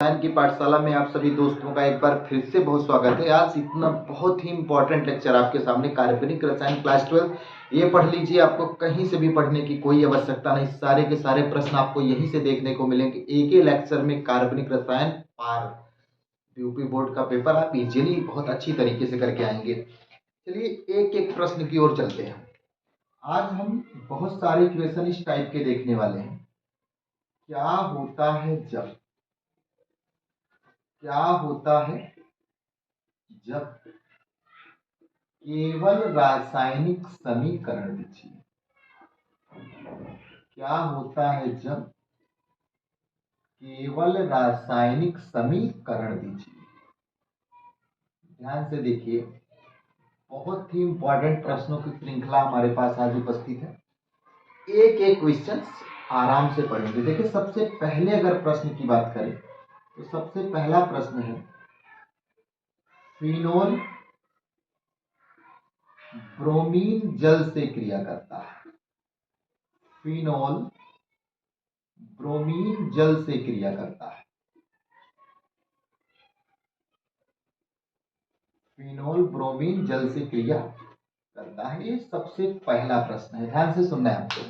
रसायन की पाठशाला में आप सभी दोस्तों का एक बार फिर से बहुत स्वागत है। आज इतना बहुत ही इंपॉर्टेंट लेक्चर आपके सामने, कार्बनिक रसायन क्लास 12। ये पढ़ लीजिए, आपको कहीं से भी पढ़ने की कोई आवश्यकता नहीं। सारे के सारे प्रश्न आपको यहीं से देखने को मिलेंगे। एक ही लेक्चर में कार्बनिक रसायन पार यूपी बोर्ड का पेपर आप इजीली बहुत अच्छी तरीके से करके आएंगे। चलिए एक एक प्रश्न की ओर चलते हैं। आज हम बहुत सारे इक्वेशन इस टाइप के देखने वाले हैं। क्या होता है जब, क्या होता है जब केवल रासायनिक समीकरण दीजिए। क्या होता है जब केवल रासायनिक समीकरण दीजिए। ध्यान से देखिए, बहुत ही इंपॉर्टेंट प्रश्नों की श्रृंखला हमारे पास आज उपस्थित है। एक एक क्वेश्चन आराम से पढ़ेंगे। देखिए, सबसे पहले अगर प्रश्न की बात करें तो सबसे पहला प्रश्न है, फिनोल ब्रोमीन जल से क्रिया करता है। फिनोल ब्रोमीन जल से क्रिया करता है। फिनोल ब्रोमीन जल से क्रिया करता है। ये सबसे पहला प्रश्न है, ध्यान से सुनना है आपको।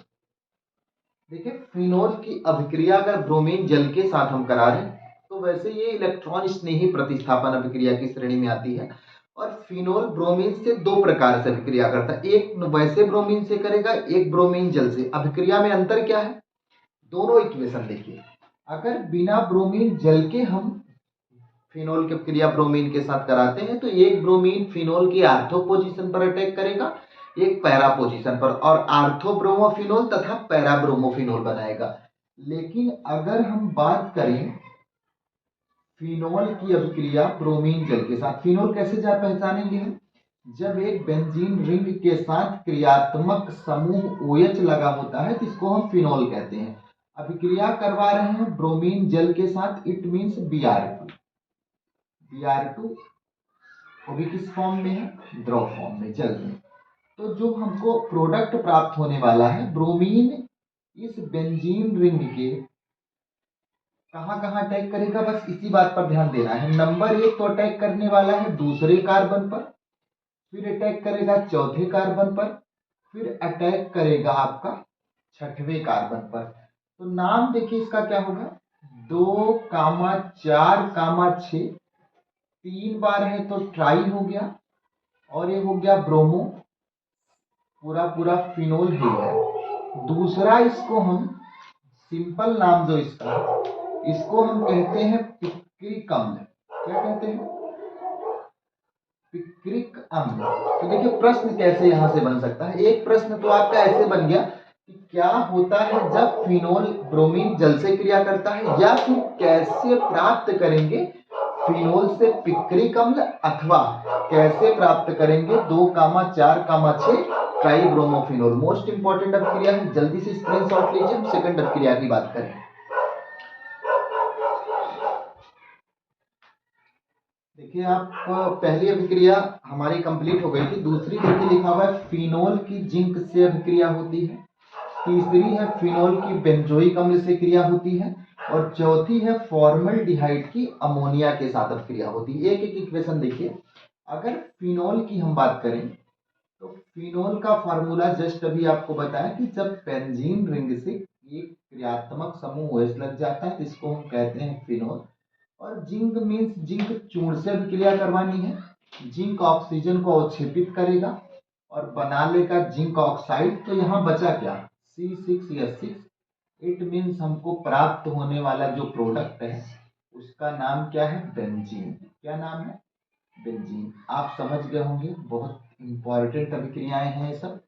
देखिए, फिनोल की अभिक्रिया अगर ब्रोमीन जल के साथ हम करा रहे हैं तो वैसे ये इलेक्ट्रॉन स्नेही प्रतिस्थापन अभिक्रिया की श्रेणी में आती है। और फिनोल ब्रोमीन से दो प्रकार से अभिक्रिया करता है, एक वैसे ब्रोमीन से करेगा, एक ब्रोमीन जल से। अभिक्रिया में अंतर क्या है, दोनों इक्वेशन देखिए। अगर बिना ब्रोमीन जल के हम फिनोल की क्रिया ब्रोमीन के साथ कराते हैं तो एक ब्रोमीन फिनोल की आर्थो पोजीशन पर अटैक करेगा, एक पैरा पोजीशन पर, और आर्थो ब्रोमोफिनोल तथा पैरा ब्रोमोफिनोल बनाएगा। लेकिन अगर हम बात करें फिनोल की अभिक्रिया ब्रोमीन जल के साथ, फिनोल कैसे पहचानेंगे हम, जब एक बेंजीन रिंग के साथ क्रियात्मक समूह OH लगा होता है तो इसको हम फिनोल कहते हैं। अभिक्रिया करवा रहे हैं ब्रोमीन जल के साथ, इट मीन्स Br2। Br2 वो भी किस फॉर्म में है, द्रव फॉर्म में, जल में। तो जो हमको प्रोडक्ट प्राप्त होने वाला है, ब्रोमीन इस बेंजीन रिंग के कहां कहां अटैक करेगा, बस इसी बात पर ध्यान देना है। नंबर 1 तो अटैक करने वाला है दूसरे कार्बन पर, फिर अटैक करेगा चौथे कार्बन पर, फिर अटैक करेगा आपका छठवें कार्बन पर। तो नाम देखिए इसका क्या होगा, 2,4,6, 3 बार है तो ट्राई हो गया, और ये हो गया ब्रोमो, पूरा पूरा फिनोल ही है। दूसरा इसको हम सिंपल नाम जो इसको हम कहते हैं पिक्रिक अम्ल। क्या कहते हैं, पिक्रिक अम्ल। तो देखिए प्रश्न कैसे यहां से बन सकता है। एक प्रश्न तो आपका ऐसे बन गया कि क्या होता है जब फिनोल ब्रोमीन जल से क्रिया करता है, या फिर कैसे प्राप्त करेंगे फिनोल से पिक्रिक अम्ल, अथवा कैसे प्राप्त करेंगे 2,4,6 ट्राइब्रोमोफिनोल। मोस्ट इंपॉर्टेंट अभिक्रिया है, जल्दी से स्क्रीनशॉट लीजिए। हम सेकंड अभिक्रिया की बात करें। देखिए, आप पहली अभिक्रिया हमारी कंप्लीट हो गई थी। दूसरी देखिए लिखा हुआ है फिनोल की जिंक से अभिक्रिया होती है। तीसरी है फिनोल की बेंजोइक अम्ल से क्रिया होती है, और चौथी है फॉर्मल्डिहाइड की अमोनिया के साथ अभिक्रिया होती है। एक एक इक्वेशन देखिए। अगर फिनोल की हम बात करें तो फिनोल का फार्मूला जस्ट अभी आपको बताया कि जब बेंजीन रिंग से एक क्रियात्मक समूह OH लग जाता है तो इसको हम कहते हैं फिनोल। और जिंक मीन्स जिंक चूर्ण से अभिक्रिया करवानी है। जिंक ऑक्सीजन को अवक्षेपित करेगा और बना लेगा जिंक ऑक्साइड। तो यहाँ बचा क्या, C6H6। इट मीन्स हमको प्राप्त होने वाला जो प्रोडक्ट है उसका नाम क्या है, बेंजीन। क्या नाम है, बेंजीन। आप समझ गए होंगे, बहुत इंपॉर्टेंट अभिक्रियाएं हैं ये सब।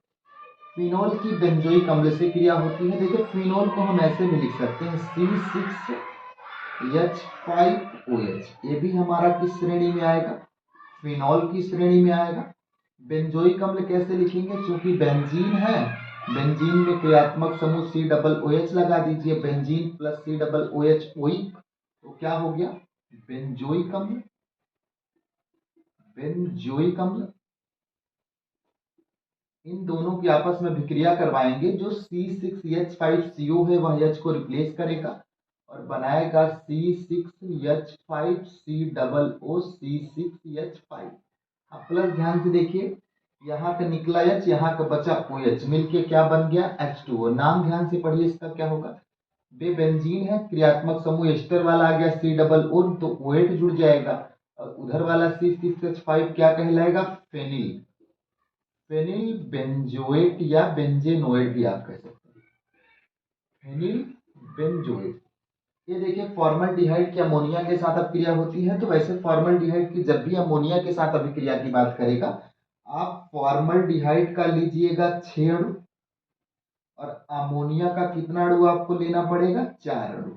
फिनोल की बेंजोइक अम्ल से क्रिया होती है। देखिए फिनोल को हम ऐसे भी लिख सकते हैं C6H5OH। ये भी हमारा किस श्रेणी में आएगा, फिनोल की श्रेणी में आएगा। बेंजोइक अम्ल कैसे लिखेंगे, क्योंकि बेंजीन है, बेंजीन में क्रियात्मक समूह COOH लगा दीजिए, बेंजीन प्लस COOH ओइक, तो क्या हो गया, बेंजोइक अम्ल। बेंजोइक अम्ल इन दोनों की आपस में अभिक्रिया करवाएंगे। जो C6H5CO है वह H को रिप्लेस करेगा, और बनाएगा C6H5COO C6H5। अब प्लस ध्यान से देखिए, यहाँ का निकला H, यहाँ का बचा OH, मिलके क्या बन गया H2O। नाम ध्यान से पढ़िए, इसका क्या होगा, बे बेंजीन है, क्रियात्मक समूह एस्टर वाला आ गया C+O, तो OH जुड़ जाएगा, और उधर वाला C6H5 क्या कहलाएगा, फेनिल, फेनिल बेंजोएट या बेंजेनोएट भी आप कह सकते हैं, फेनिल बेंजोएट। ये देखिए फॉर्मल्डिहाइड की अमोनिया के साथ अभिक्रिया होती है, तो वैसे फॉर्मल्डिहाइड की जब भी अमोनिया के साथ अभिक्रिया की बात करेगा, आप फॉर्मल्डिहाइड का लीजिएगा 6 अणु और अमोनिया का कितना अणु आपको लेना पड़ेगा, 4 अणु।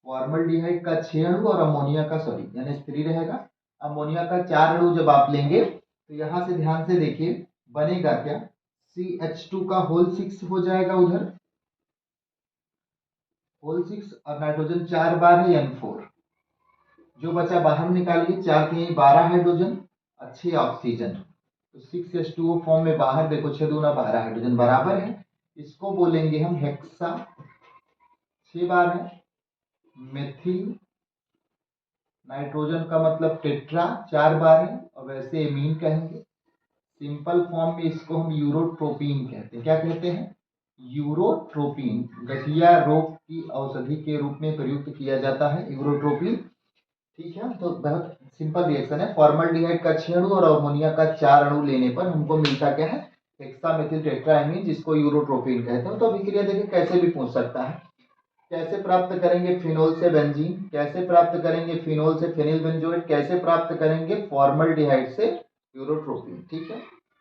फॉर्मल्डिहाइड का 6 अणु और अमोनिया का NH3 रहेगा, अमोनिया का 4 अणु जब आप लेंगे तो यहां से ध्यान से देखिए बनेगा क्या, CH2 का होल 6 हो जाएगा, उधर होल 6 और नाइट्रोजन 4 बार है N4, जो बचा बाहर निकालिए, 4 के 12 हाइड्रोजन और 6 ऑक्सीजन, तो 6H2O फॉर्म में बाहर देखो 6 दूना 12 हाइड्रोजन बराबर है, इसको बोलेंगे हम हेक्सा, 6 बार है, मेथिल, नाइट्रोजन का मतलब टेट्रा 4 बार है, और वैसे एमीन कहेंगे। सिंपल फॉर्म में इसको हम यूरोट्रोपिन कहते हैं, क्या कहते हैं, यूरोट्रोपिन, गठिया रोग की औषधि के रूप में प्रयुक्त किया जाता है यूरोट्रोपिन। ठीक है, तो बहुत सिंपल रिएक्शन है, फॉर्मल्डिहाइड का 6 अणु और अमोनिया का 4 अणु लेने पर हमको मिलता क्या है, हेक्सामेथिल टेट्राएमीन, जिसको यूरोट्रोपिन कहते हैं। तो अभिक्रिया देखिए कैसे भी पूछ सकता है, कैसे प्राप्त करेंगे फिनोल से बेंजीन, कैसे प्राप्त करेंगे फिनोल से फेनिल बेंजोएट, कैसे प्राप्त करेंगे फॉर्मल्डिहाइड से यूरोट्रोपिन। ठीक है,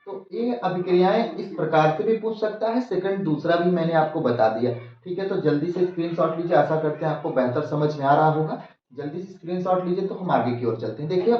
तो ये अभिक्रियाएं इस प्रकार से भी पूछ सकता है। सेकंड दूसरा भी मैंने आपको बता दिया। ठीक है, तो जल्दी से स्क्रीनशॉट लीजिए, आशा करते हैं आपको बेहतर समझ में आ रहा होगा। जल्दी से स्क्रीनशॉट लीजिए, तो हम आगे की ओर चलते हैं। देखिए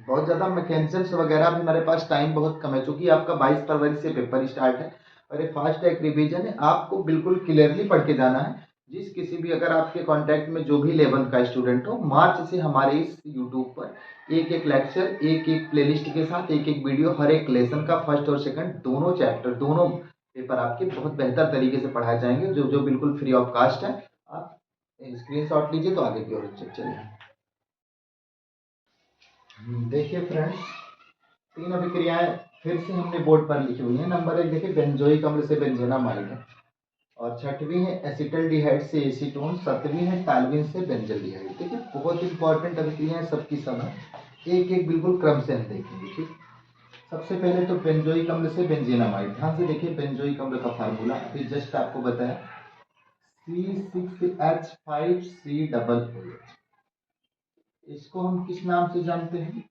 बहुत ज़्यादा मैकेनिज्म्स वगैरह भी हमारे पास, टाइम बहुत कम है, चूंकि आपका 22 फरवरी से पेपर स्टार्ट है और ये फास्ट ट्रैक रिवीजन है, आपको बिल्कुल क्लियरली पढ़ के जाना है। जिस किसी भी अगर आपके कांटेक्ट में जो भी 11th का स्टूडेंट हो, मार्च से हमारे इस यूट्यूब पर एक एक लेक्चर, एक एक प्लेलिस्ट के साथ एक एक वीडियो, हर एक लेसन का फर्स्ट और सेकंड दोनों चैप्टर, दोनों पेपर आपके बहुत बेहतर तरीके से पढ़ाए जाएंगे, जो जो बिल्कुल फ्री ऑफ कास्ट है। आप स्क्रीनशॉट लीजिए, तो आगे की ओर चलिए। देखिए फ्रेंड्स, 3 अभिक्रियाएं फिर से हमने बोर्ड पर लिखी हुई है। नंबर 1 देखिए, बेंजोइक अम्ल से बेंजेनामाइड है, और छठवीं है एसिटल्डिहाइड से एसीटोन, 7वीं है टाल्विन से बेंजल्डिहाइड। देखिए बहुत इंपॉर्टेंट अभिक्रियाएं सबकी सब है, एक एक बिल्कुल क्रम से हम देखेंगे। ठीक, सबसे पहले तो बेंजोइक अम्ल से बेंजेनामाइड, ध्यान से देखिए बेंजोइक अम्ल का फार्मूला अभी जस्ट आपको बताया, C6H5COOH। इसको हम किस नाम से जानते हैं,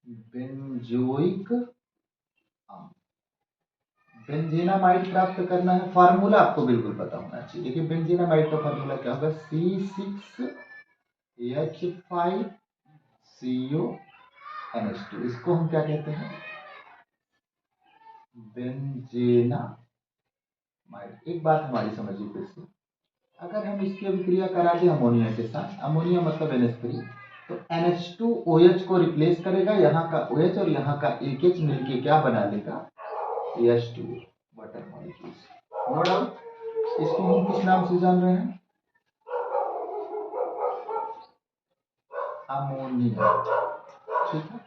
बेंजोइक अम्ल। बेंजीनामाइड प्राप्त करना है, फार्मूला आपको बिल्कुल पता होना चाहिए। देखिए बेंजीनामाइड का फार्मूला क्या होगा, C6H5CONH2। इसको हम क्या कहते हैं, बेंजेनामाइड। एक बात हमारी समझिए फिर से, अगर हम इसकी अभिक्रिया करा दें अमोनिया के साथ, अमोनिया मतलब NH3, तो NH2OH को रिप्लेस करेगा, यहाँ का OH और यहाँ का AH मिलके क्या बना लेगा, H2O, water molecules. No doubt, इसको हम किस नाम से जान रहे हैं, अमोनिया। ठीक है,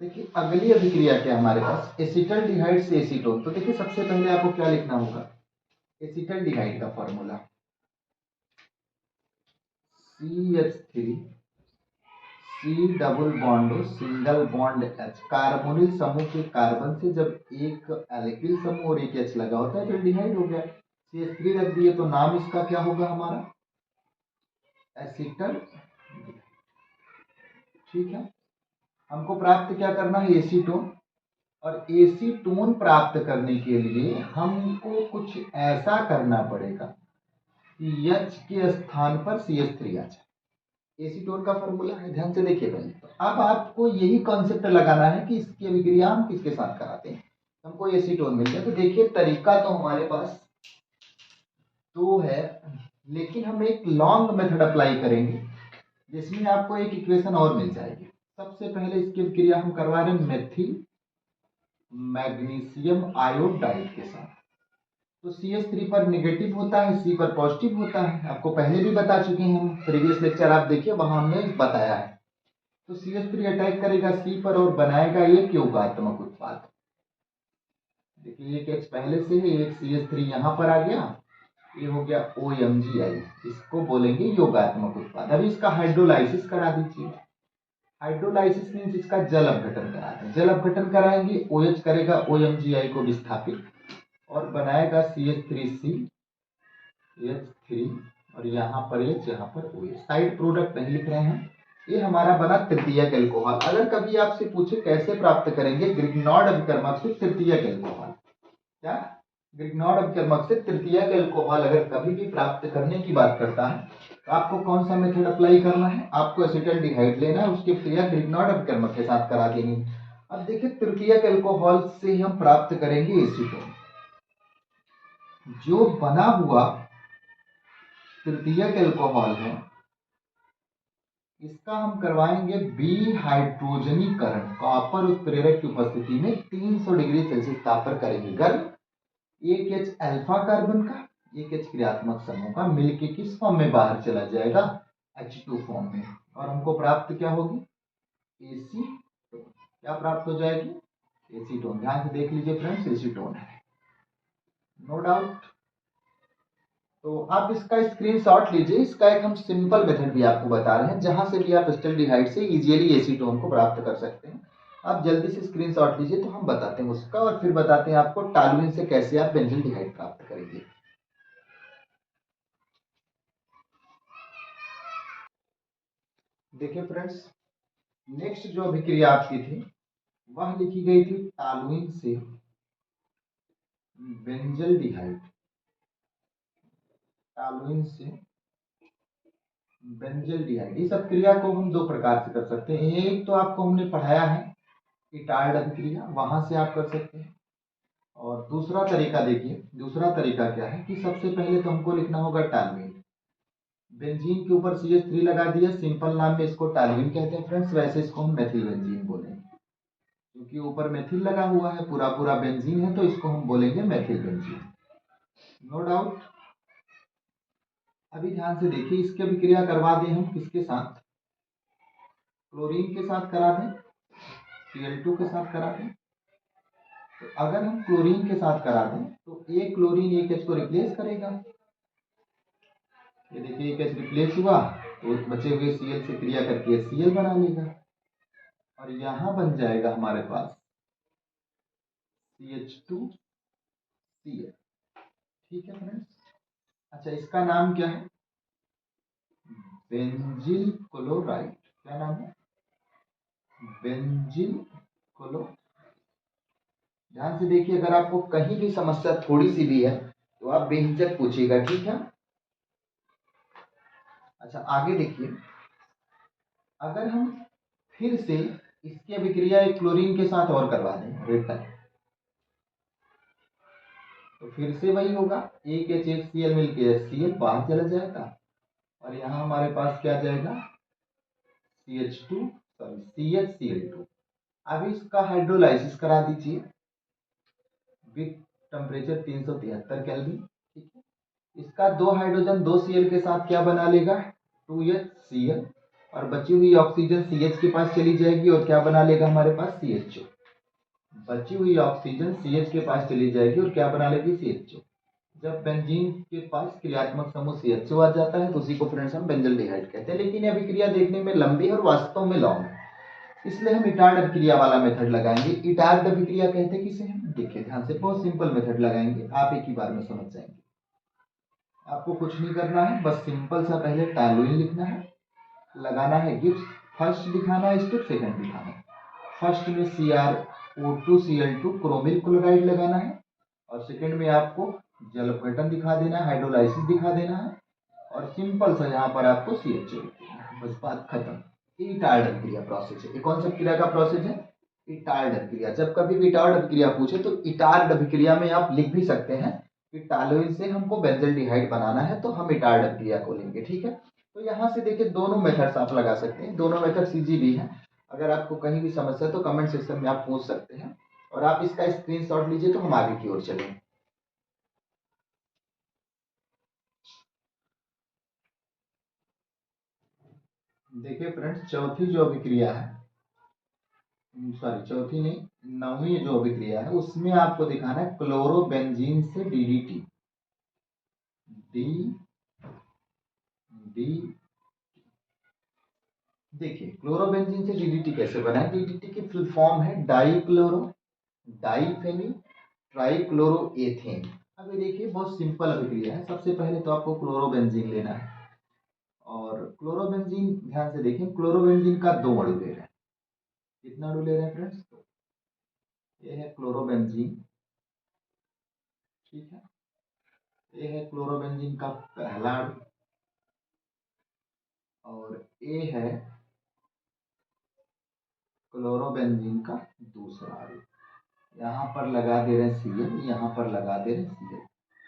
देखिए अगली अभिक्रिया क्या हमारे पास, एसिटल्डिहाइड से एसीटोन। तो देखिए सबसे पहले आपको क्या लिखना होगा, एसिटल्डिहाइड का formula CH3 C double bond single bond H, carbonyl समूह के कार्बन से जब एक एल्किल समूह और एक H लगा होता है तो एल्डिहाइड हो गया। CH3 रख दिए तो नाम इसका क्या होगा हमारा, एसिटल। ठीक है, हमको प्राप्त क्या करना है, एसीटोन, और एसीटोन प्राप्त करने के लिए हमको कुछ ऐसा करना पड़ेगा कि H के स्थान पर CH3 आ जाए। एसीटोन का फॉर्मूला है, ध्यान से देखिए पहले। तो अब आपको यही कॉन्सेप्ट लगाना है कि इसकी अभिक्रिया हम किसके साथ कराते हैं, हमको एसीटोन मिल गया। तो देखिए तरीका तो हमारे पास दो है, लेकिन हम एक लॉन्ग मेथड अप्लाई करेंगे जिसमें आपको एक इक्वेशन और मिल जाएगी। सबसे पहले इसकी अभिक्रिया हम करवा रहे हैं मेथिल मैग्नीशियम आयोडाइड के साथ। तो CH3 पर नेगेटिव होता है, C पर पॉजिटिव होता है। आपको पहले भी बता चुके हैं हम, प्रीवियस लेक्चर आप देखिए, वहां हमने बताया है। तो CH3 अटैक करेगा C पर और बनाएगा एक योगात्मक उत्पाद। देखिए एक H पहले से है, एक CH3 यहाँ पर आ गया, ये हो गया OMgI, इसको बोलेंगे योगात्मक उत्पाद। अभी इसका हाइड्रोलाइसिस करा दीजिए। हाइड्रोलाइसिस मीन्स इसका जल अपघटन कराते हैं। जल अपघटन कराएंगे, OH करेगा OMgI को विस्थापित और बनाएगा CH3C H3 और यहाँ पर H, यहाँ पर OH। साइड प्रोडक्ट नहीं लिख रहे हैं। ये हमारा बना तृतीयक एल्कोहल। अगर कभी आपसे पूछे कैसे प्राप्त करेंगे ग्रिग्नॉर्ड अभिकर्मक से तृतीयक एल्कोहल, क्या ग्रिग्नॉर्ड अभिकर्मक से तृतीयक एल्कोहल अगर कभी भी प्राप्त करने की बात करता है तो आपको कौन सा मेथड अप्लाई करना है? आपको एसिटल्डिहाइड लेना है, उसकी क्रिया ग्रिग्नॉर्ड अभिकर्मक के साथ करा देनी है। अब देखिए तृतीयक एल्कोहल से हम प्राप्त करेंगे एसीटोन। जो बना हुआ तृतीयक एल्कोहल है इसका हम करवाएंगे बी हाइड्रोजनीकरण, कॉपर उत्प्रेरक की उपस्थिति में 300 डिग्री सेल्सियस ताप पर करेंगे गर्म। एक H अल्फा कार्बन का, एक H क्रियात्मक समूह का मिलके किस फॉर्म में बाहर चला जाएगा? H2 फॉर्म में। और हमको प्राप्त क्या होगी? एसीटोन। क्या प्राप्त हो जाएगी? एसीटोन। ध्यान से देख लीजिए फ्रेंड्स, एसीटोन है, नो डाउट। तो आप इसका स्क्रीनशॉट लीजिए। इसका एक हम सिंपल मेथड भी आपको बता रहे हैं जहां से भी आप एसिटाल्डिहाइड से इजीली एसीटोन को प्राप्त कर सकते हैं। आप जल्दी से स्क्रीनशॉट लीजिए तो हम बताते हैं उसका, और फिर बताते हैं आपको टॉलुइन से कैसे आप बेंजल्डिहाइड प्राप्त करेंगे। देखिए फ्रेंड्स, नेक्स्ट जो अभिक्रिया आपकी थी वह लिखी गई थी टॉलुइन से बेंजल्डिहाइड। टॉलुइन से बेंजल्डिहाइड। इस अभिक्रिया को हम दो प्रकार से कर सकते हैं। एक तो आपको हमने पढ़ाया है इटार्ड अभिक्रिया, वहां से आप कर सकते हैं। और दूसरा तरीका देखिए, दूसरा तरीका क्या है कि सबसे पहले तो हमको लिखना होगा टॉलुइन। बेंजीन के ऊपर CH3 लगा दिया, सिंपल नाम में इसको टॉलुइन कहते हैं फ्रेंड्स। वैसे इसको हम मेथिल बेंजीन बोलेंगे क्योंकि ऊपर मेथिल लगा हुआ है, पूरा पूरा बेंजीन है, तो इसको हम बोलेंगे मेथिल बेंजीन, नो डाउट। अभी ध्यान से देखिए, इसकी अभिक्रिया करवा दें हम किसके साथ? क्लोरीन के साथ करा दें, Cl2 के साथ करा दें। तो अगर हम क्लोरीन के साथ करा दें तो एक क्लोरीन एक H को रिप्लेस करेगा। ये देखिए एक H रिप्लेस हुआ तो बचे हुए Cl से क्रिया करके Cl बना लेगा और यहां बन जाएगा हमारे पास CH2Cl। ठीक है फ्रेंड्स। अच्छा, इसका नाम क्या है? Benzyl chloride. क्या नाम है? बेंजिल क्लो। ध्यान से देखिए, अगर आपको कहीं भी समस्या थोड़ी सी भी है तो आप बेहिचक पूछिएगा, ठीक है? अच्छा आगे देखिए, अगर हम फिर से इसकी अभिक्रिया एक क्लोरीन के साथ और करवा दें रिटर्न, तो फिर से वही होगा, एक H एक Cl मिलके Cl बाहर चला जाएगा और यहाँ हमारे पास क्या जाएगा? CHCl2। अब इसका हाइड्रोलाइसिस करा दीजिए विथ टेम्परेचर 373 केल्विन। ठीक है, इसका दो हाइड्रोजन दो Cl के साथ क्या बना लेगा? 2HCl और बची हुई ऑक्सीजन CH के पास चली जाएगी और क्या बना लेगा हमारे पास? CHO। बची हुई ऑक्सीजन CH के पास चली जाएगी और क्या बना लेगी? CHO। जब बेंजीन के पास क्रियात्मक समूह CHO आ जाता है तो उसी को फ्रेंड्स हम बेंजल्डिहाइड कहते हैं। लेकिन यह अभिक्रिया देखने में लंबी है और वास्तव में लॉन्ग है, इसलिए हम इटार्ड अभिक्रिया वाला मेथड लगाएंगे। इटार्ड अभिक्रिया कहते हैं किसे हम? देखिए ध्यान से, बहुत सिंपल मेथड लगाएंगे, आप एक ही बार में समझ जाएंगे। आपको कुछ नहीं करना है, बस सिंपल सा पहले टॉलुइन लिखना है, लगाना है गिब्स, फर्स्ट दिखाना है स्टेप, सेकंड दिखाना है। फर्स्ट में CrO2Cl2 क्रोमिल क्लोराइड लगाना है और सेकंड में आपको जल अपघटन दिखा देना है, हाइड्रोलाइसिस दिखा देना है और सिंपल सा यहाँ पर आपको CHO लिख देना है, बस बात खत्म। इटार्ड अभिक्रिया प्रोसेस है। ये कौन सा क्रिया का प्रोसेस है? इटार्ड अभिक्रिया। जब कभी भी इटार्ड अभिक्रिया पूछे तो इटार्ड अभिक्रिया में आप लिख भी सकते हैं कि टॉलुइन से हमको बेंजल्डिहाइड बनाना है तो हम इटार्ड अभिक्रिया को लेंगे। ठीक है, तो यहाँ से देखिए दोनों मेथड्स आप लगा सकते हैं, दोनों मेथड्स इजी भी है। अगर आपको कहीं भी समस्या है तो कमेंट सेक्शन में आप पूछ सकते हैं और आप इसका स्क्रीनशॉट लीजिए तो हम आगे की ओर चलें। देखिए फ्रेंड्स, चौथी जो अभिक्रिया है, सॉरी चौथी नहीं, नौवीं जो अभिक्रिया है उसमें आपको दिखाना है क्लोरोबेंजीन से डीडीटी। डी डी देखिए क्लोरोबेंजीन से डीडीटी कैसे बना है। डीडीटी की फुल फॉर्म है डाइक्लोरो डाइफेनिल ट्राइक्लोरोएथेन। अब ये देखिए बहुत सिंपल अभिक्रिया है। सबसे पहले तो आपको क्लोरोबेंजीन लेना है, और क्लोरोबेंजीन ध्यान से देखें, क्लोरोबेंजीन का दो अणु ले रहे हैं। कितना अणु ले रहे हैं फ्रेंड्स? तो ये है क्लोरोबेंजीन, ठीक है। ये है क्लोरोबेंजीन का पहला अणु, और ये है क्लोरोबेंजीन का दूसरा अणु। यहाँ पर लगा दे रहे हैं Cl, यहाँ पर लगा दे रहे हैं Cl।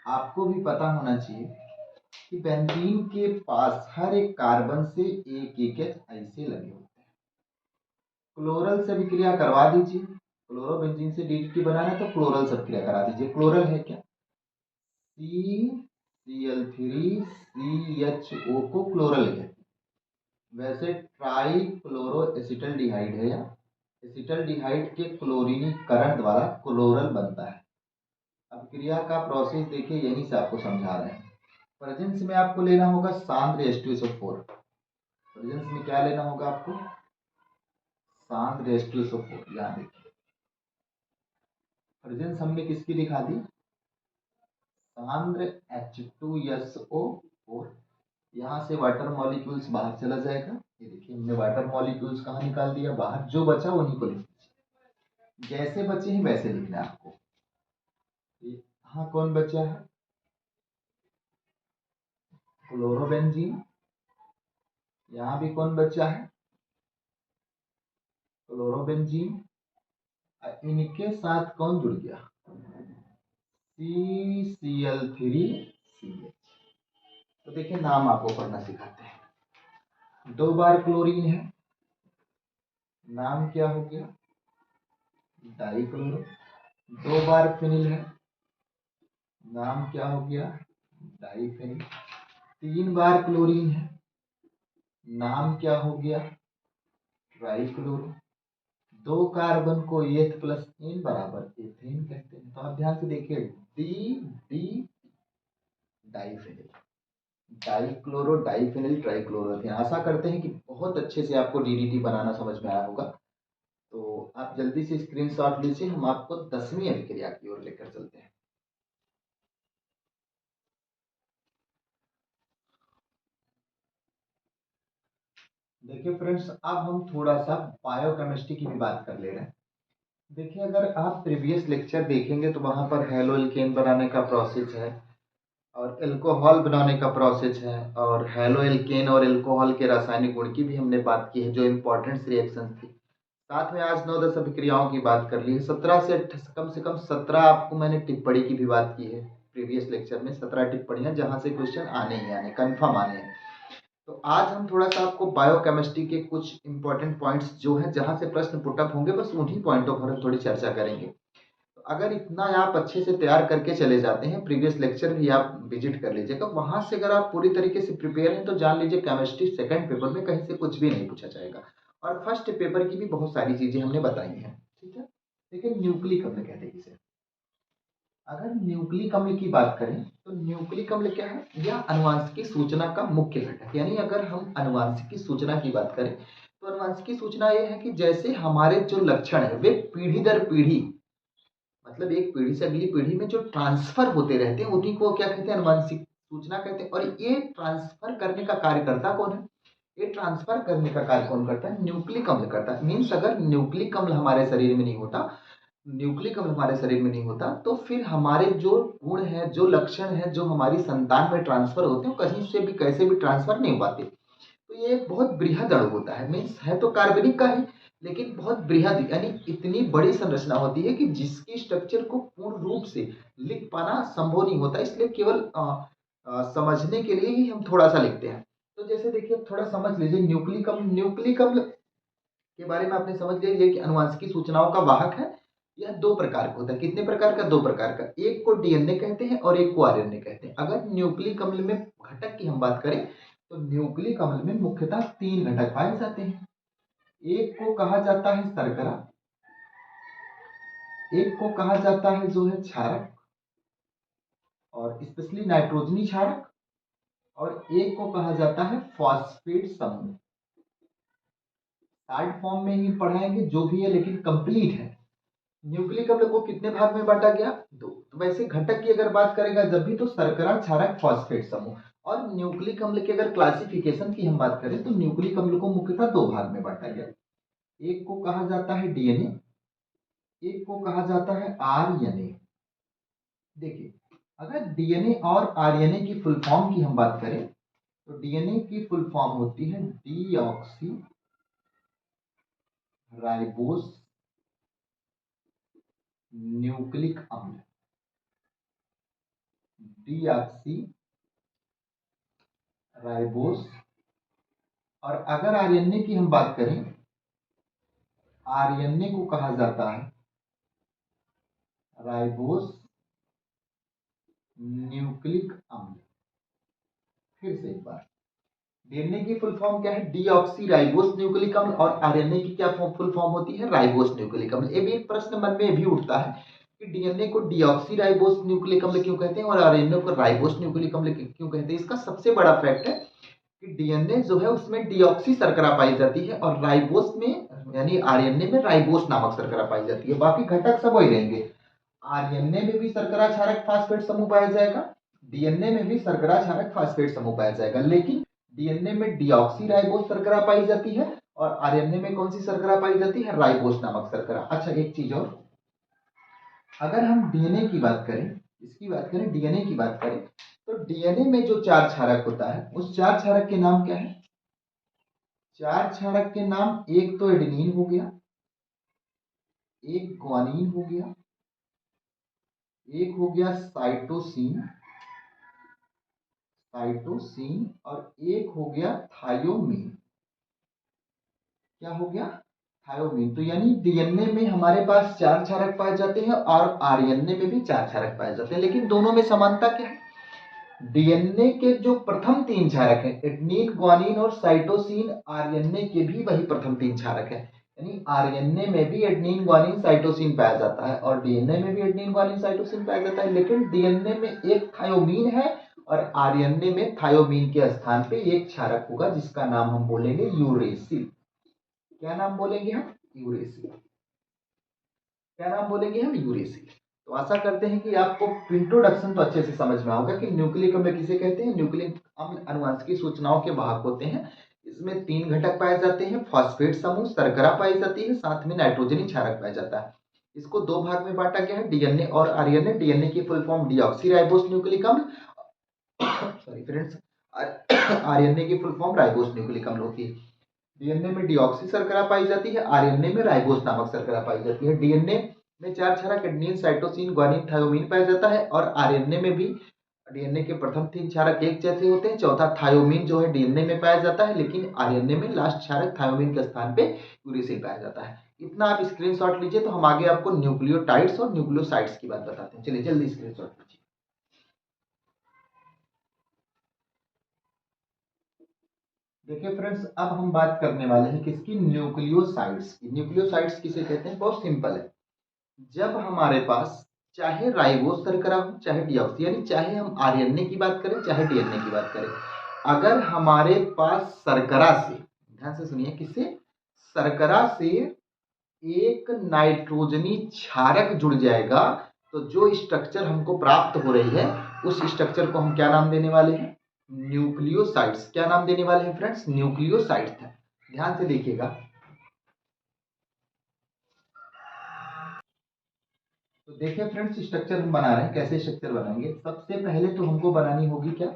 आपको भी पता होना चाहिए कि बेंजीन के पास हर एक कार्बन से एक एक ऐसे लगे होते हैं। क्लोरल से अभिक्रिया करवा दीजिए। क्लोरोबेंजीन से डीडीटी बनाना है तो क्लोरल से अभिक्रिया करा दीजिए। क्लोरल है क्या? CCl3CHO को क्लोरल कहते हैं। वैसे ट्राई क्लोरो एसिटल्डिहाइड है, या एसिटल्डिहाइड के क्लोरीनीकरण द्वारा क्लोरल बनता है। अभिक्रिया का प्रोसेस देखिए, यहीं से आपको समझा रहे हैं। प्रेजेंस में आपको लेना होगा सांद्र H2SO4। प्रेजेंस में क्या लेना होगा आपको? सांद्र H2SO4। यहाँ देखिए प्रेजेंस हमने किसकी दिखा दी? सांद्र H2SO4। यहाँ से वाटर मॉलिक्यूल्स बाहर चला जाएगा। ये देखिए हमने वाटर मॉलिक्यूल्स कहाँ निकाल दिया? बाहर। जो बचा उन्हीं को लिख दीजिए, जैसे बचे हैं वैसे लिखना है आपको। यहाँ कौन बचा है? क्लोरोबेंजीन। यहाँ भी कौन बचा है? क्लोरोबेंजीन। इनके साथ कौन जुड़ गया? CCl3CH। तो देखिए नाम आपको पढ़ना सिखाते हैं। 2 बार क्लोरीन है, नाम क्या हो गया? डाइक्लोरो। 2 बार फिनिल है, नाम क्या हो गया? डाइफेनिल। 3 बार क्लोरीन है, नाम क्या हो गया? ट्राइक्लोरो। 2 कार्बन को एथ प्लस एन बराबर एथेन कहते हैं। तो आप ध्यान से देखिए, D D diphenyl, dichloro diphenyl trichloroethane. आशा करते हैं कि बहुत अच्छे से आपको डीडीटी बनाना समझ में आया होगा। तो आप जल्दी से स्क्रीनशॉट लीजिए, हम आपको 10वीं अभिक्रिया की ओर लेकर चलते हैं। देखिए फ्रेंड्स, अब हम थोड़ा सा बायोकेमिस्ट्री की भी बात कर ले रहे हैं। देखिए अगर आप प्रीवियस लेक्चर देखेंगे तो वहाँ पर हेलो एल्केन बनाने का प्रोसेस है, और एल्कोहल बनाने का प्रोसेस है, और हेलो एल्केन और एल्कोहल के रासायनिक गुण की भी हमने बात की है, जो इंपॉर्टेंट रिएक्शन थी। साथ में आज 9-10 अभिक्रियाओं की बात कर ली है। 17 से कम 17 आपको मैंने टिप्पणी की भी बात की है प्रीवियस लेक्चर में। 17 टिप्पणियां जहां से क्वेश्चन आने ही आने, कंफर्म आने हैं। तो आज हम थोड़ा सा आपको बायोकेमिस्ट्री के कुछ इंपॉर्टेंट पॉइंट्स जो हैं, जहां से प्रश्न पुटअप होंगे, बस उन्हीं पॉइंटों पर हम थोड़ी चर्चा करेंगे। तो अगर इतना आप अच्छे से तैयार करके चले जाते हैं, प्रीवियस लेक्चर भी आप विजिट कर लीजिएगा, वहां से अगर आप पूरी तरीके से प्रिपेयर हैं तो जान लीजिए केमिस्ट्री सेकंड पेपर में कहीं से कुछ भी नहीं पूछा जाएगा। और फर्स्ट पेपर की भी बहुत सारी चीजें हमने बताई हैं, ठीक है। देखिए न्यूक्लिक अम्ल कहते हैं इसे। अगर न्यूक्लिक अम्ल की बात करें तो न्यूक्लिक अम्ल क्या है? यह अनुवांशिकी सूचना का मुख्य घटक। यानी अगर हम अनुवांशिकी सूचना की बात करें तो अनुवांशिकी सूचना यह है कि जैसे हमारे जो लक्षण है वे पीढ़ी दर पीढ़ी, मतलब एक पीढ़ी से अगली पीढ़ी में जो ट्रांसफर होते रहते हैं, उन्हीं को क्या कहते हैं? अनुवांशिक सूचना कहते हैं। और ये ट्रांसफर करने का कार्य करता कौन है? ये ट्रांसफर करने का कार्य कौन करता है? न्यूक्लिक अम्ल करता है। मीन्स अगर न्यूक्लिक अम्ल हमारे शरीर में नहीं होता, न्यूक्लिक अम्ल हमारे शरीर में नहीं होता, तो फिर हमारे जो गुण है, जो लक्षण है, जो हमारी संतान में ट्रांसफर होते हैं, कहीं से भी कैसे भी ट्रांसफर नहीं हो पाते। तो ये एक बहुत बृहद अणु होता है। मीन्स है तो कार्बनिक का ही, लेकिन बहुत बृहद, यानी इतनी बड़ी संरचना होती है कि जिसकी स्ट्रक्चर को पूर्ण रूप से लिख पाना संभव नहीं होता। इसलिए केवल समझने के लिए ही हम थोड़ा सा लिखते हैं। तो जैसे देखिए थोड़ा समझ लीजिए, न्यूक्लिक अम्ल, न्यूक्लिक अम्ल के बारे में आपने समझ लिया कि अनुवांशिकी सूचनाओं का वाहक है। यह 2 प्रकार का होता है। कितने प्रकार का? 2 प्रकार का। एक को डीएनए कहते हैं और एक को आरएनए कहते हैं। अगर न्यूक्लिक अम्ल में घटक की हम बात करें तो न्यूक्लिक अम्ल में मुख्यतः 3 घटक पाए जाते हैं। एक को कहा जाता है शर्करा, एक को कहा जाता है जो है क्षारक और स्पेशली नाइट्रोजनी क्षारक, और एक को कहा जाता है फॉस्फेट समूह। शॉर्ट फॉर्म में ही पढ़ाएंगे जो भी है, लेकिन कंप्लीट है। न्यूक्लिक अम्ल को कितने भाग में बांटा गया? 2। तो वैसे घटक की अगर बात करेगा जब भी, तो शर्करा, क्षारक, फॉस्फेट समूह। और न्यूक्लिक अम्ल की अगर क्लासिफिकेशन की हम बात करें तो न्यूक्लिक अम्ल को मुख्यतः 2 भाग में बांटा गया। एक को कहा जाता है डीएनए, एक को कहा जाता है आरएनए। देखिए, अगर डीएनए और आरएनए की फुल फॉर्म की हम बात करें तो डीएनए की फुल फॉर्म होती है डीऑक्सी राइबोस न्यूक्लिक अम्ल। Deoxy ribose. और अगर आरएनए की हम बात करें, आरएनए को कहा जाता है राइबोस न्यूक्लिक अम्ल। फिर से एक बार, डीएनए की फुल फॉर्म क्या है? डीऑक्सी राइबोस न्यूक्लिक अम्ल। और आरएनए की क्या फुल फॉर्म होती है? राइबोस न्यूक्लिक अम्ल। ये भी एक प्रश्न मन में भी उठता है कि डीएनए को डीऑक्सी राइबोस न्यूक्लिक अम्ल क्यों कहते हैं और आरएनए को राइबोस न्यूक्लिक अम्ल क्यों कहते हैं? इसका सबसे बड़ा फैक्ट है कि डीएनए जो है उसमें डीऑक्सी शर्करा पाई जाती है और राइबोस में यानी आरएनए में राइबोस नामक शर्करा पाई जाती है। बाकी घटक सब वही रहेंगे। आरएनए में भी शर्करा क्षारक फास्फेट समूह पाया जाएगा, डीएनए में भी शर्करा क्षारक फास्फेट समूह पाया जाएगा, लेकिन डीएनए में डीऑक्सी राइबोस शर्करा पाई जाती है और आरएनए में कौन सी शर्करा पाई जाती है? राइबोस नामक शर्करा। अच्छा, एक चीज और, अगर हम डीएनए की बात करें, इसकी बात करें, डीएनए की बात करें, तो डीएनए में जो 4 क्षारक होता है उस 4 क्षारक के नाम क्या है? 4 क्षारक के नाम, एक तो एडेनिन हो गया, एक ग्वानिन हो गया, एक हो गया साइटोसिन, साइटोसिन, और एक हो गया थायोमीन। क्या हो गया? थायोमीन। तो यानी डीएनए में हमारे पास 4 क्षारक पाए जाते हैं और आरएनए में भी 4 क्षारक पाए जाते हैं, लेकिन दोनों में समानता क्या है? डीएनए के जो प्रथम 3 क्षारक हैं, एडेनिन, ग्वानिन और साइटोसिन, आरएनए के भी वही प्रथम 3 क्षारक है। यानी आरएनए में भी एडेनिन, ग्वानिन, साइटोसिन पाया जाता है और डीएनए में भी एडेनिन, ग्वानिन, साइटोसिन पाया जाता है, लेकिन डीएनए में एक थायोमीन है और आरएनए में थायोमीन के स्थान पे एक क्षारक होगा जिसका नाम हम बोलेंगे यूरेसिल। क्या नाम बोलेंगे हम? यूरेसिल। क्या नाम बोलेंगे हम? यूरेसिल। तो आशा करते हैं कि आपको इंट्रोडक्शन तो अच्छे से समझ में होगा कि न्यूक्लिक अम्ल किसे कहते हैं। न्यूक्लिक अम्ल अनुवांशिक सूचनाओं के वाहक होते हैं। इसमें 3 घटक पाए जाते हैं, फॉस्फेट समूह, शर्करा पाई जाती है, साथ में नाइट्रोजनी क्षारक पाया जाता है। इसको 2 भाग में बांटा गया है, डीएनए और आरएनए। डीएनए की full form deoxy ribose nucleic अम्ल, सॉरी फ्रेंड्स, आरएनए की फुल फॉर्म राइबोस न्यूक्लिक अम्ल होती है। डीएनए में डीऑक्सी शर्करा पाई जाती है, आरएनए में राइबोस नामक शर्करा पाई जाती है। डीएनए में 4 क्षारक एडेनिन, साइटोसिन, ग्वानिन, थायोमीन पाया जाता है और आरएनए में भी डीएनए के प्रथम 3 क्षारक एक जैसे होते हैं। चौथा थायोमीन जो है डीएनए में पाया जाता है, लेकिन आरएनए में लास्ट क्षारक थायोमीन के स्थान पे यूरेसिल पाया जाता है। इतना आप स्क्रीनशॉट लीजिए, तो हम आगे आपको न्यूक्लियोटाइड्स और न्यूक्लियोसाइड्स की बात बताते हैं। चलिए जल्दी स्क्रीनशॉट लीजिए। देखिए फ्रेंड्स, अब हम बात करने वाले हैं किसकी? न्यूक्लियोसाइड्स की। न्यूक्लियोसाइड्स किसे कहते हैं? बहुत सिंपल है। जब हमारे पास चाहे राइबोस शर्करा हो चाहे डीऑक्सी, यानी चाहे हम आरएनए की बात करें चाहे डीएनए की बात करें, अगर हमारे पास शर्करा से, ध्यान से सुनिए, किससे? शर्करा से एक नाइट्रोजनी क्षारक जुड़ जाएगा तो जो स्ट्रक्चर हमको प्राप्त हो रही है उस स्ट्रक्चर को हम क्या नाम देने वाले हैं? न्यूक्लियोसाइड्स। क्या नाम देने वाले हैं फ्रेंड्स? न्यूक्लियोसाइड्स। ध्यान से देखिएगा। तो देखिए फ्रेंड्स, स्ट्रक्चर हम बना रहे हैं। कैसे स्ट्रक्चर बनाएंगे? सबसे पहले तो हमको बनानी होगी क्या?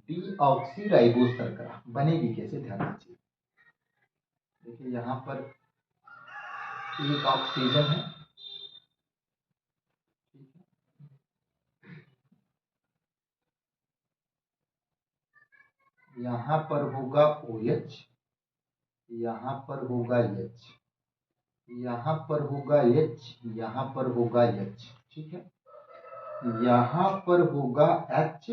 डीऑक्सी राइबोस शर्करा। बनेगी कैसे? ध्यान दीजिए। देखिए यहाँ पर एक ऑक्सीजन है, यहाँ पर होगा OH, यहाँ पर होगा H, यहाँ पर होगा H, यहाँ पर होगा H, ठीक है। यहाँ पर होगा H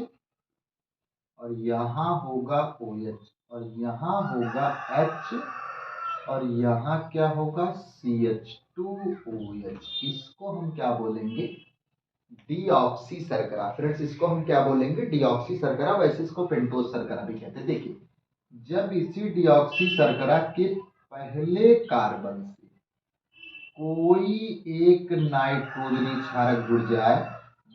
और यहाँ होगा OH और यहाँ होगा H और यहाँ क्या होगा CH2OH। इसको हम क्या बोलेंगे? डीऑक्सी शर्करा। फ्रेंड्स इसको हम क्या बोलेंगे? डीऑक्सी शर्करा। वैसे इसको पेंटोज शर्करा भी कहते हैं। देखिए, जब इसी डीऑक्सी शर्करा के पहले कार्बन से कोई एक नाइट्रोजनी क्षारक जुड़ जाए,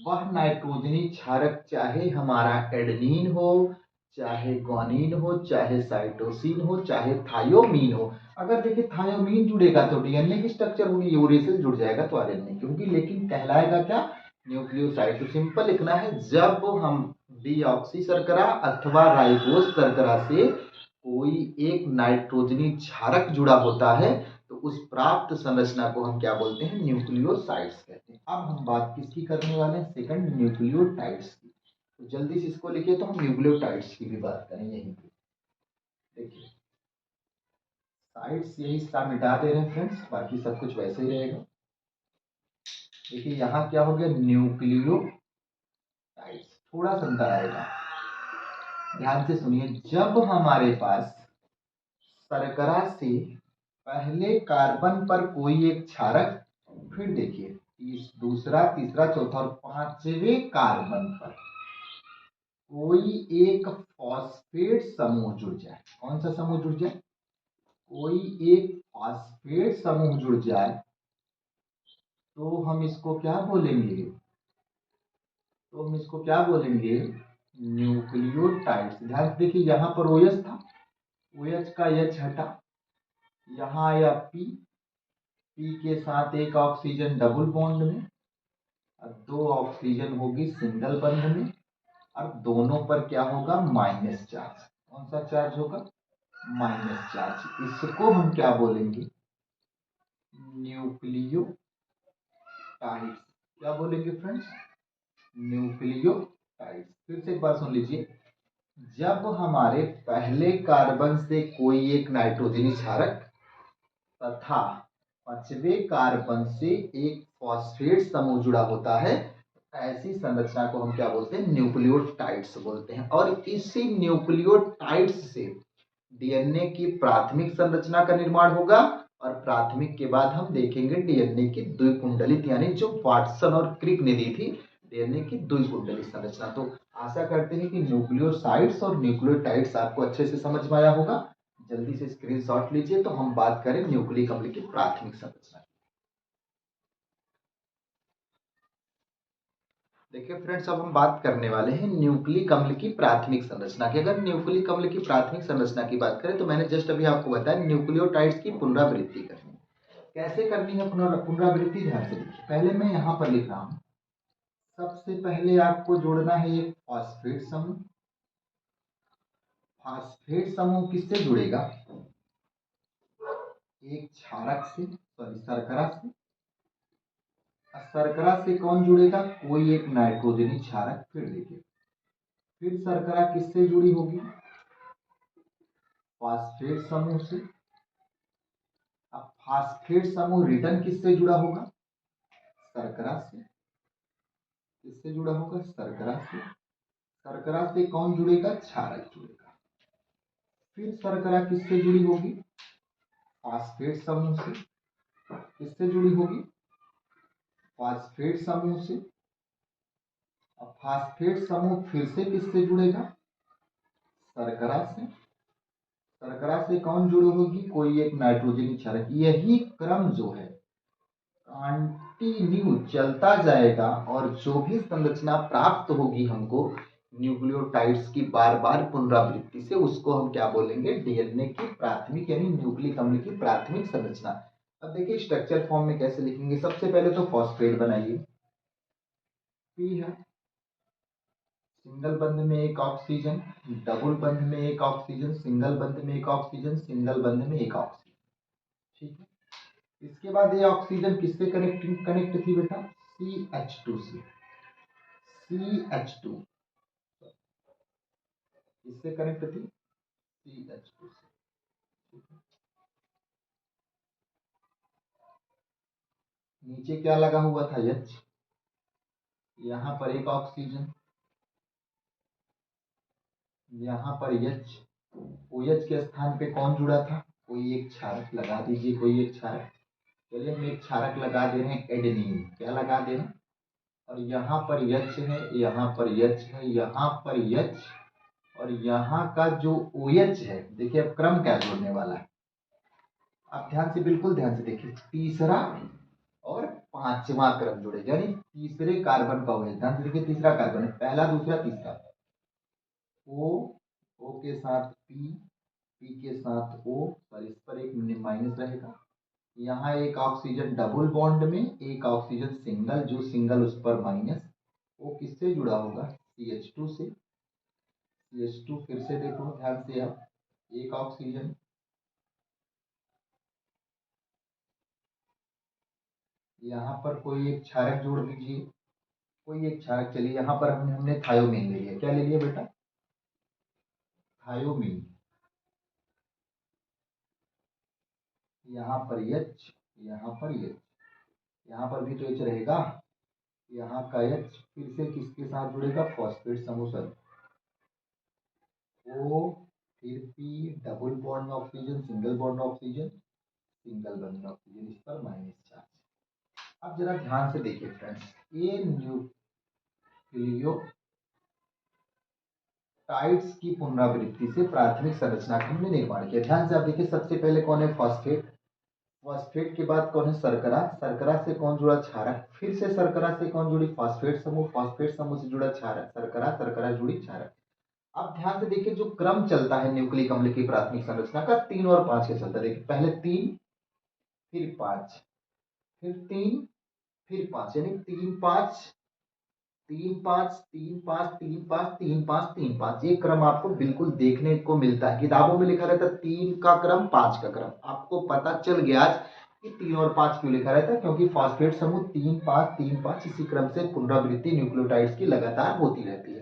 वह नाइट्रोजनी क्षारक चाहे हमारा एडेनिन हो, चाहे ग्वानिन हो, चाहे साइटोसिन हो, चाहे थायोमीन हो। अगर देखिए थायोमीन जुड़ेगा तो डीएनए की स्ट्रक्चर होगी, यूरेसिल जुड़ जाएगा तो आरएनए की होगी, लेकिन कहलाएगा क्या? न्यूक्लियोसाइड। तो सिंपल लिखना है, जब हम डीऑक्सी शर्करा अथवा राइबोज शर्करा से कोई एक नाइट्रोजनी क्षारक जुड़ा होता है तो उस प्राप्त संरचना को हम क्या बोलते हैं? न्यूक्लियोसाइड्स कहते हैं। अब हम बात किसकी करने वाले हैं? सेकंड, न्यूक्लियोटाइड्स की। तो जल्दी से इसको लिखिए तो हम न्यूक्लियोटाइड्स की भी बात करें यहीं पे। देखिए, साइड्स यही हिस्सा मिटा दे रहे हैं फ्रेंड्स, बाकी सब कुछ वैसे ही रहेगा। देखिए यहाँ क्या हो गया? न्यूक्लियोटाइड्स। थोड़ा सा अंतर आएगा, ध्यान से सुनिए। जब हमारे पास शर्करा से पहले कार्बन पर कोई एक क्षारक, फिर देखिए दूसरा, तीसरा, चौथा और पांचवें कार्बन पर कोई एक फॉस्फेट समूह जुड़ जाए। कौन सा समूह जुड़ जाए? कोई एक फॉस्फेट समूह जुड़ जाए तो हम इसको क्या बोलेंगे? न्यूक्लियोटाइड्स। ध्यान से देखिए, यहाँ पर OH था, OH का H हटा, यहाँ आया P, P के साथ एक ऑक्सीजन डबल बॉन्ड में और 2 ऑक्सीजन होगी सिंगल बंध में, और दोनों पर क्या होगा? Minus charge. कौन सा चार्ज होगा? Minus charge. इसको हम क्या बोलेंगे? न्यूक्लियोटाइड्स। क्या बोलेंगे फ्रेंड्स? न्यूक्लियोटाइड्स। फिर से एक बार सुन लीजिए, जब हमारे पहले कार्बन से कोई एक नाइट्रोजनी क्षारक तथा पांचवें कार्बन से एक फॉस्फेट समूह जुड़ा होता है, ऐसी संरचना को हम क्या बोलते हैं? न्यूक्लियोटाइड्स बोलते हैं। और इसी न्यूक्लियोटाइड्स से डीएनए की प्राथमिक संरचना का निर्माण होगा, और प्राथमिक के बाद हम देखेंगे डीएनए की द्विकुंडलित, यानी जो वाटसन और क्रिक ने दी थी डीएनए की द्विकुंडलित संरचना। तो आशा करते हैं कि न्यूक्लियोसाइड्स और न्यूक्लियोटाइड्स आपको अच्छे से समझ में आया होगा। जल्दी से स्क्रीनशॉट लीजिए तो हम बात करें न्यूक्लिक अम्ल की प्राथमिक संरचना। देखिए फ्रेंड्स, अब हम बात करने वाले हैं न्यूक्लिक अम्ल की प्राथमिक संरचना की। अगर न्यूक्लिक अम्ल की प्राथमिक संरचना की बात करें तो मैंने जस्ट अभी आपको बताया न्यूक्लियोटाइड्स की पुनरावृत्ति करनी है। कैसे करनी है पुनरावृत्ति? ध्यान से देखिए, पहले मैं यहाँ पर लिख रहा हूँ, सबसे पहले आपको जोड़ना है एक फॉस्फेट समूह। फॉस्फेट समूह किससे जुड़ेगा? एक क्षारक से, सॉरी शर्करा से। शर्करा से कौन जुड़ेगा? कोई एक नाइट्रोजनी क्षारक। फिर देखिए, फिर शर्करा किससे जुड़ी होगी? फॉस्फेट समूह से। अब फॉस्फेट समूह रिटर्न किससे जुड़ा होगा? शर्करा से। किससे जुड़ा होगा? शर्करा से। शर्करा से कौन जुड़ेगा? क्षारक जुड़ेगा। फिर शर्करा किससे जुड़ी होगी? फॉस्फेट समूह से। किससे जुड़ी होगी? फॉस्फेट समूह से। अब फॉस्फेट समूह फिर से किससे जुड़ेगा? शर्करा से। शर्करा से कौन जुड़ी होगी? कोई एक नाइट्रोजनी क्षारक। यही क्रम जो है कंटिन्यू चलता जाएगा, और जो भी संरचना प्राप्त होगी हमको न्यूक्लियोटाइड्स की बार बार पुनरावृत्ति से, उसको हम क्या बोलेंगे? डीएनए की प्राथमिक यानी न्यूक्लिक अम्ल की प्राथमिक संरचना। अब देखिए स्ट्रक्चर फॉर्म में कैसे लिखेंगे। सबसे पहले तो फॉस्फेट बनाइए, पी है, सिंगल बंध में एक ऑक्सीजन, डबल बंध में एक ऑक्सीजन, सिंगल बंध में एक ऑक्सीजन, सिंगल बंध में एक ऑक्सीजन। ठीक है। इसके बाद ये ऑक्सीजन किससे कनेक्ट थी बेटा? CH2 से। CH2 किससे कनेक्ट थी? CH2 से। नीचे क्या लगा हुआ था? H। यहाँ पर एक ऑक्सीजन, यहाँ पर एच, OH के स्थान पे कौन जुड़ा था, कोई एक क्षारक लगा दीजिए, कोई एक क्षारक। चलिए हम एक क्षारक लगा दे रहे हैं एडेनिन, क्या लगा दे रहे हैं, और यहाँ पर H है, यहाँ पर H है, यहाँ पर H, और यहाँ का जो OH है, देखिए अब क्रम क्या जोड़ने वाला है, आप ध्यान से, बिल्कुल ध्यान से देखिए, तीसरा और पांचवा क्रम जुड़े, यानी तीसरे कार्बन का OH, ध्यान से देखिए, तीसरा कार्बन है, पहला दूसरा तीसरा, O के साथ P के साथ O, और इस पर एक माइनस रहेगा, यहाँ एक ऑक्सीजन डबल बॉन्ड में, एक ऑक्सीजन सिंगल, जो सिंगल उस पर माइनस, वो किससे जुड़ा होगा, CH2 से, CH2 फिर से देखो ध्यान से आप, एक ऑक्सीजन, यहाँ पर कोई एक क्षारक जोड़ दीजिए, कोई एक क्षारक, चलिए यहाँ पर हमने थायोमीन ले लिया, क्या ले लिया बेटा, थायोमीन, यहाँ पर H, यहाँ पर H, यहाँ पर भी तो H रहेगा, यहाँ का H फिर से किसके साथ जुड़ेगा, फॉस्फेट समूह, O, फिर P, डबल बॉन्ड में ऑक्सीजन, सिंगल बॉन्ड में ऑक्सीजन, सिंगल बॉन्ड में ऑक्सीजन, इस पर माइनस चार्ज। अब जरा ध्यान से देखिए फ्रेंड्स, ये न्यूक्लियोटाइड्स की पुनरावृत्ति से प्राथमिक संरचना का हमने निर्माण किया। ध्यान से आप देखिए, सबसे पहले कौन है, फॉस्फेट, फॉस्फेट के बाद कौन है, शर्करा, शर्करा से कौन जुड़ा, क्षारक, फिर से शर्करा से कौन जुड़ी, फॉस्फेट समूह, फॉस्फेट समूह से जुड़ा क्षारक, शर्करा, शर्करा जुड़ी क्षारक। अब ध्यान से देखिए, जो क्रम चलता है न्यूक्लिक अम्ल की प्राथमिक संरचना का, 3 और 5 का चलता है, देखिए पहले 3, फिर 5, फिर 3, फिर 5, यानी 3 5, 3 5, 3 5, 3 5, 3 5, 3 5, ये क्रम आपको बिल्कुल देखने को मिलता है, किताबों में लिखा रहता है 3 का क्रम, 5 का क्रम, आपको पता चल गया आज कि 3 और 5 क्यों लिखा रहता है, क्योंकि फॉस्फेट समूह 3 5 3 5 इसी क्रम से पुनरावृत्ति न्यूक्लियोटाइड्स की लगातार होती रहती है।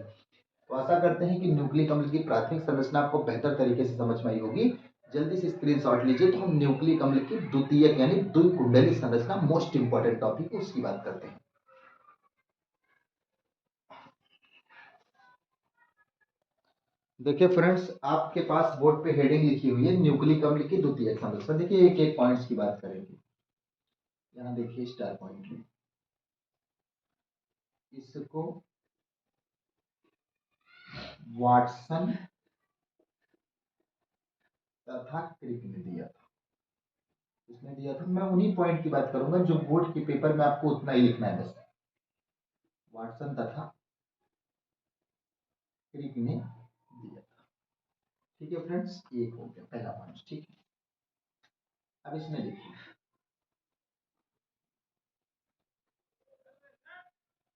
तो आशा करते हैं कि न्यूक्लिक अम्ल की प्राथमिक संरचना आपको बेहतर तरीके से समझ में आई होगी। जल्दी से स्क्रीनशॉट लीजिए, तो हम न्यूक्लिक अम्ल की द्वितीयक यानी द्विकुंडली संरचना, मोस्ट इंपॉर्टेंट टॉपिक, उसकी बात करते हैं। देखिए फ्रेंड्स, आपके पास बोर्ड पे हेडिंग लिखी हुई है न्यूक्लिक अम्ल की द्वितीयक संरचना। देखिए एक एक पॉइंट्स की बात करेंगे। यहाँ देखिए स्टार पॉइंट में, इसको वाटसन तथा क्रिक ने दिया था, इसने दिया था, मैं उन्हीं पॉइंट की बात करूंगा जो बोर्ड के पेपर में आपको उतना ही लिखना है बस, वाटसन तथा क्रिक ने दिया था। ठीक है फ्रेंड्स, एक हो गया पहला पॉइंट, ठीक है। अब इसमें देखिए,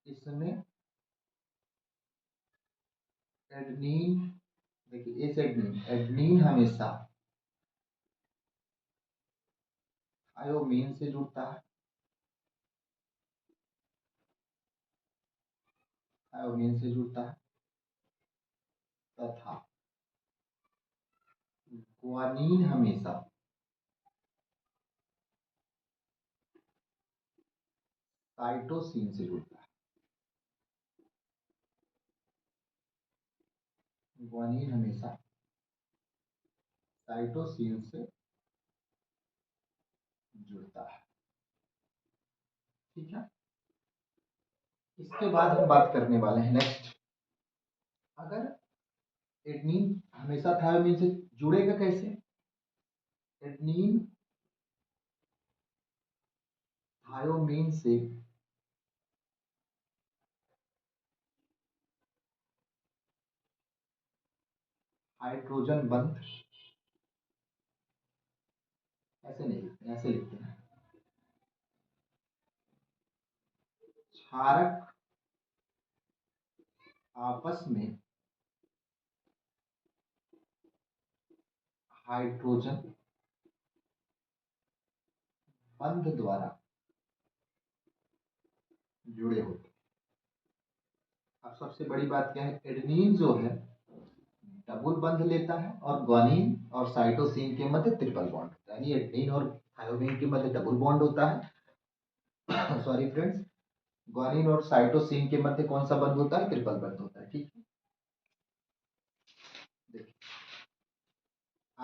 इसमें एडनीन, देखिए एस एडनीन, एडनीन हमेशा थायोमीन से जुड़ता है, थायोमीन से जुड़ता है, तथा ग्वानीन हमेशा साइटोसिन से जुड़ता है, ग्वानीन हमेशा साइटोसिन से जुड़ता है, ठीक है। इसके बाद हम बात करने वाले हैं नेक्स्ट, अगर एडनीन हमेशा थायोमीन से जुड़ेगा कैसे, एडनीन थायोमीन से हाइड्रोजन बंध, ऐसे नहीं लिखते, ऐसे लिखते हैं, क्षारक आपस में हाइड्रोजन बंध द्वारा जुड़े होते हैं। अब सबसे बड़ी बात क्या है, एडेनिन जो है डबल बंध लेता है, और ग्वानिन और साइटोसिन के मध्य ट्रिपल बॉन्ड होता है, यानी एडेनिन और थायोमीन के मध्य डबल बॉन्ड होता है सॉरी फ्रेंड्स, ग्वानिन और साइटोसिन के मध्य कौन सा बंध होता है, ट्रिपल बंध होता है, ठीक है।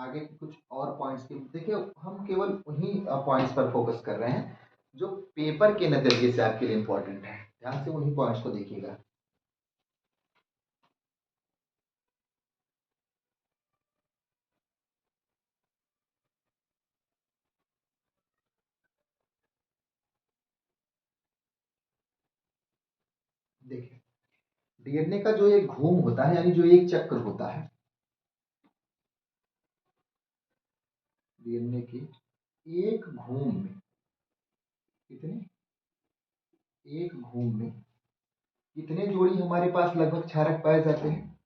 आगे के कुछ और पॉइंट्स की देखिए, हम केवल उन्हीं पॉइंट्स पर फोकस कर रहे हैं जो पेपर के नजरिए से आपके लिए इम्पोर्टेंट है। ध्यान से उन्हीं पॉइंट्स को देखिएगा। देखिए, डीएनए का जो एक घूम होता है, यानी जो एक चक्र होता है, डीएनए के एक घूम में कितने, एक घूम में कितने जोड़ी हमारे पास लगभग क्षारक पाए जाते हैं?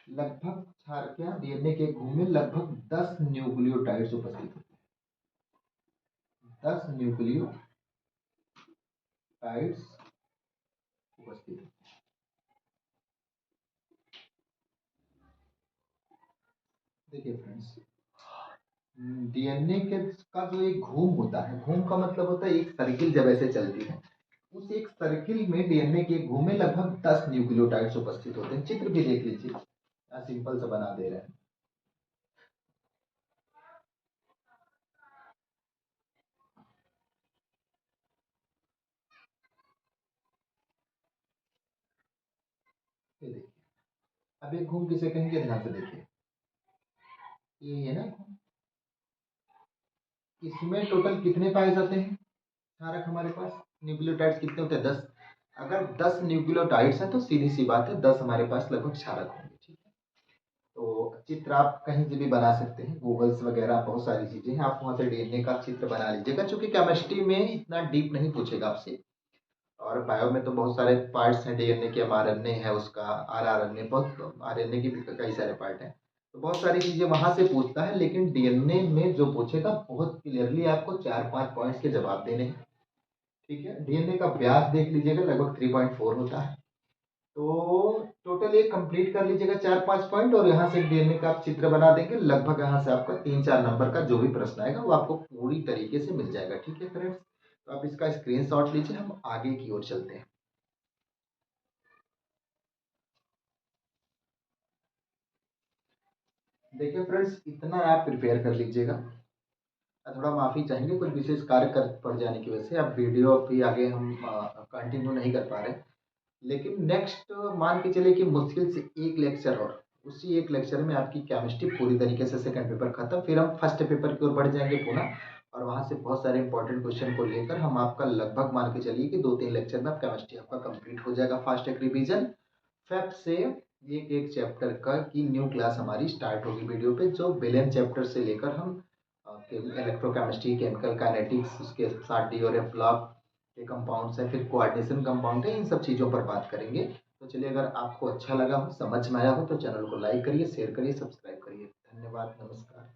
लगभग क्षारक, क्या डीएनए के एक घूम में लगभग 10 न्यूक्लियोटाइड्स उपस्थित होते हैं। 10 न्यूक्लियोटाइड्स उपस्थित होते हैं। देखिए फ्रेंड्स, डीएनए के का जो एक घूम होता है, घूम का मतलब होता है एक सर्किल जब ऐसे चलती है, उस एक सर्किल में डीएनए के घूम में लगभग 10 न्यूक्लियोटाइड्स उपस्थित होते हैं। चित्र भी देख लीजिए, सिंपल सा बना दे रहे हैं। ये देखिए, अब एक घूम किसे कहेंगे, ध्यान से देखिए, ये है ना घूम। इसमें टोटल कितने पाए जाते हैं क्षारक हमारे पास? न्यूक्लियोटाइड्स कितने होते हैं? 10। अगर 10 न्यूक्लियोटाइड्स हैं तो सीधी सी बात है 10 हमारे पास लगभग क्षारक होंगे। ठीक है, तो चित्र आप कहीं से भी बना सकते हैं, गूगल्स वगैरह बहुत सारी चीजें हैं, आप वहां से डीएनए का चित्र बना लीजिएगा, क्योंकि केमिस्ट्री में इतना डीप नहीं पूछेगा आपसे। और बायो में तो बहुत सारे पार्ट्स हैं, डीएनए के एमआरएनए है, उसका आरआरएनए, बहुत आरएनए के भी कई सारे पार्ट हैं, तो बहुत सारी चीजें वहां से पूछता है। लेकिन डीएनए में जो पूछेगा बहुत क्लियरली आपको 4-5 पॉइंट्स के जवाब देने हैं। ठीक है, डीएनए का व्यास देख लीजिएगा, लगभग 3.4 होता है। तो टोटल एक कंप्लीट कर लीजिएगा 4-5 पॉइंट, और यहाँ से डीएनए का आप चित्र बना देंगे, लगभग यहाँ से आपका 3-4 नंबर का जो भी प्रश्न आएगा वो आपको पूरी तरीके से मिल जाएगा। ठीक है फ्रेंड्स, तो आप इसका स्क्रीनशॉट लीजिए, हम आगे की ओर चलते हैं। देखिए फ्रेंड्स, इतना आप प्रिपेयर कर लीजिएगा। थोड़ा माफ़ी चाहेंगे, कुछ विशेष कार्य कर पड़ जाने की वजह से अब वीडियो भी आगे हम कंटिन्यू नहीं कर पा रहे। लेकिन नेक्स्ट मान के चले कि मुश्किल से एक लेक्चर और, उसी एक लेक्चर में आपकी केमिस्ट्री पूरी तरीके से सेकंड पेपर खत्म, फिर हम फर्स्ट पेपर की ओर बढ़ जाएंगे पुनः, और वहाँ से बहुत सारे इंपॉर्टेंट क्वेश्चन को लेकर हम आपका लगभग मान के चलिए कि 2-3 लेक्चर में आप केमिस्ट्री आपका कंप्लीट हो जाएगा। फास्ट एक रिवीजन फेब से एक एक चैप्टर का की न्यू क्लास हमारी स्टार्ट होगी वीडियो पे, जो बेलेन चैप्टर से लेकर हम इलेक्ट्रोकेमिस्ट्री, केमिकल काइनेटिक्स, उसके साथ डी और एफ ब्लॉक के कंपाउंड्स हैं, फिर कोऑर्डिनेशन कंपाउंड है, इन सब चीज़ों पर बात करेंगे। तो चलिए, अगर आपको अच्छा लगा हो, समझ में आया हो, तो चैनल को लाइक करिए, शेयर करिए, सब्सक्राइब करिए। धन्यवाद, नमस्कार।